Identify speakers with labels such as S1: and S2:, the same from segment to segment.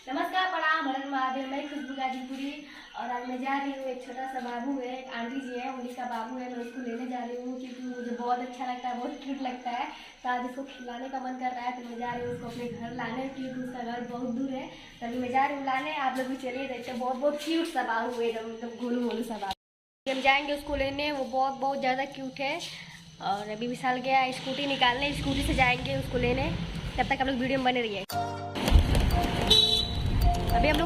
S1: नमस्कार, प्रणाम, हर हर महादेव। मैं खुशबू गाजीपुरी और आज मैं जा रही हूँ। एक छोटा सा बाबू है, एक आंटी जी है, उन्हीं का बाबू है। मैं उसको लेने जा रही हूँ क्योंकि मुझे बहुत अच्छा लगता है, बहुत क्यूट लगता है। तो आज इसको खिलाने का मन कर रहा है, तो मैं जा रही हूँ उसको अपने घर लाने, क्योंकि उसका घर बहुत दूर है। तभी मैं जा रही हूँ लाने। आप लोग भी चलिए, देखते बहुत बहुत क्यूट सा बाबू है, एकदम गोलू गोलू सा बाबू। हम जाएंगे उसको लेने, वो बहुत बहुत ज़्यादा क्यूट है। और अभी विशाल गया स्कूटी निकालने, स्कूटी से जाएंगे उसको लेने। तब तक आप लोग वीडियो में बने रहिए। अभी हम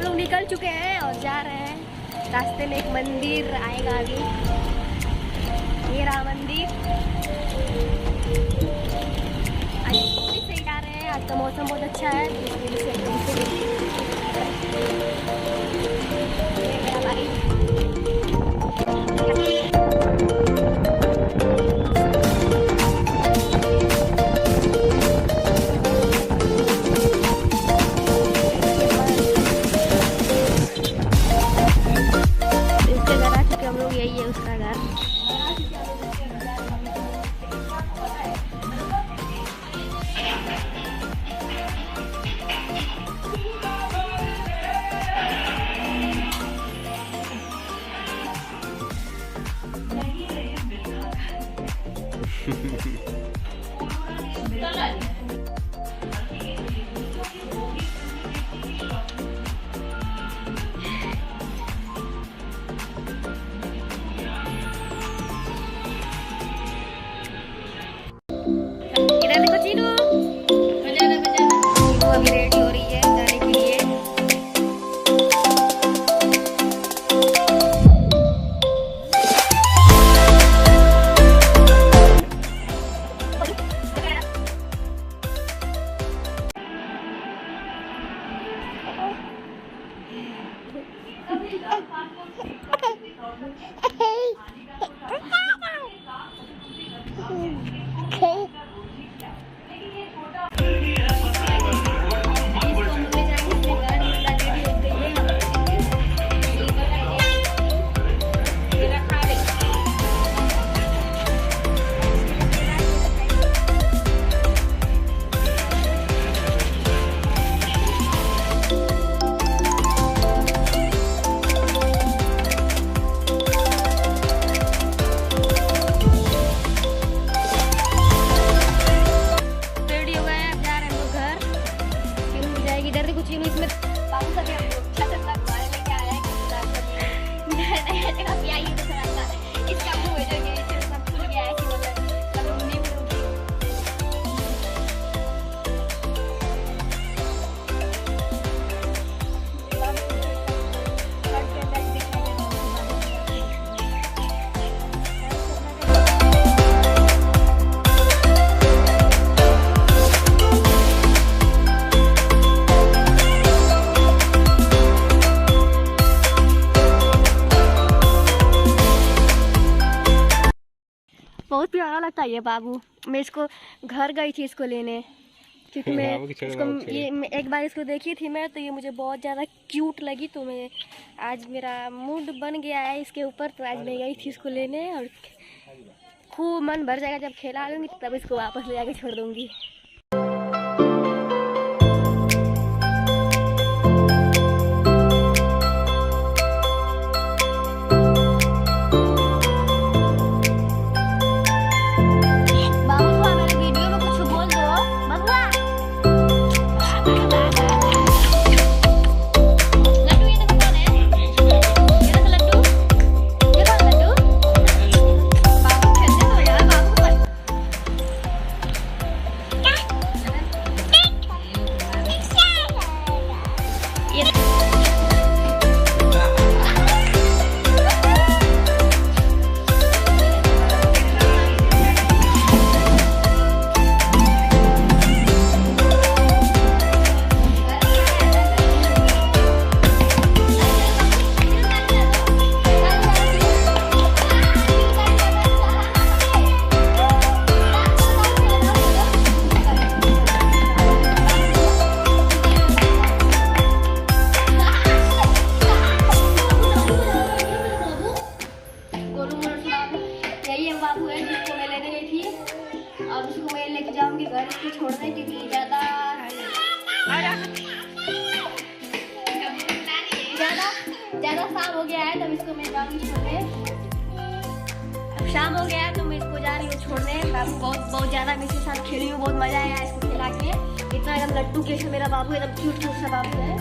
S1: लोग निकल चुके हैं और जा रहे हैं। रास्ते में एक मंदिर आएगा अभी, ये रहा मंदिर। आज स्कूटी से ही जा रहे हैं, आज का मौसम बहुत अच्छा है। यही है उसका घर। अभी रेडी हो रही है जाने के लिए। इसमें बाबू का अच्छा से बारे में क्या है इसका मुंह है जो ये सब खुल गया है कि मतलब नहीं बहुत प्यारा लगता है ये बाबू। मैं इसको घर गई थी इसको लेने, क्योंकि मैं इसको एक बार इसको देखी थी मैं, तो ये मुझे बहुत ज़्यादा क्यूट लगी। तो मैं आज मेरा मूड बन गया है इसके ऊपर, तो आज मैं गई थी इसको लेने और खूब मन भर जाएगा जब खेला लूँगी, तब इसको वापस ले जाके छोड़ दूँगी। ज़्यादा शाम हो गया है तो इसको मैं जाऊँगी छोड़ने। अब शाम हो गया है तो मैं इसको जा रही हूँ छोड़ने। बाबू बहुत ज़्यादा मैं इसके साथ खेली हूँ, बहुत मज़ा आया इसको खिला के। इतना एकदम लट्टू के मेरा बाबू, एकदम क्यूट सा बाबू है।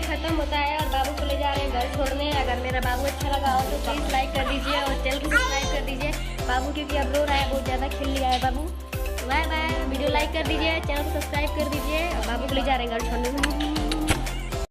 S1: खत्म होता है और बाबू को ले जा रहे हैं घर छोड़ने। अगर मेरा बाबू अच्छा लगा हो तो प्लीज़ लाइक कर दीजिए और चैनल को सब्सक्राइब कर दीजिए। बाबू क्योंकि अब रो रहा है, बहुत ज़्यादा खेल लिया है बाबू। Bye bye. वीडियो लाइक कर दीजिए, चैनल को सब्सक्राइब कर दीजिए। बाबू को ले जा रहे हैं घर छोड़ने।